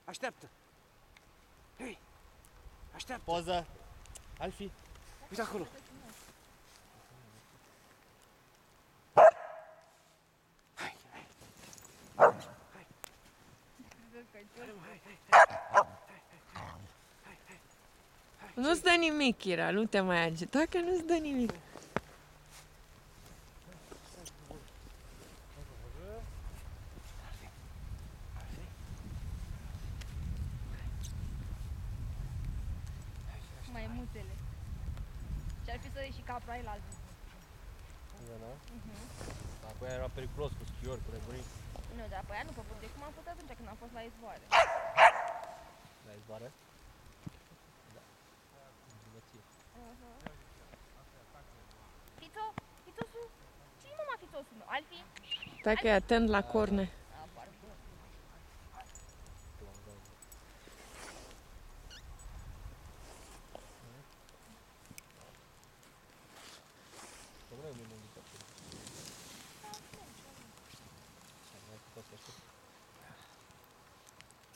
Așteaptă! Hei! Așteaptă! Poză! Alfie! Uite acolo! Hai, hai! Hai! Nu-ți dă nimic, Kira, nu te mai agita, că nu-ți dă nimic. Maimuțele. Ce-ar fi să ieși capra el altul. Da? Dar apoi era periculos cu schiori, cu nebunii. Nu, dar pe aia nu făcut de cum am fost atunci când am fost la izvoare. La izvoare? Da. Vinovăție. Fițo? Fițosu? Cine mama Fițosul meu? Alfie? Stai că e atent la corne. Pardon.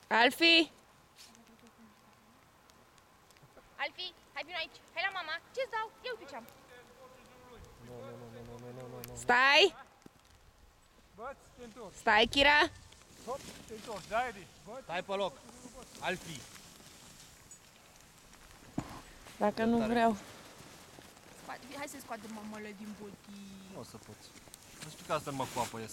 Alfie! Alfie, hai vino aici. Hai la mama. Ce-ți dau? Eu uite ce-am. Nu. Stai! Băți, te întorci! Stai, Kira! Hop, te întorci, da, Edi? Băți! Stai pe loc! Alfie! Dacă nu vreau. Hai să scoatem mamele din botii. Nu o să poți. Nu știu că asta numai cu apă ies.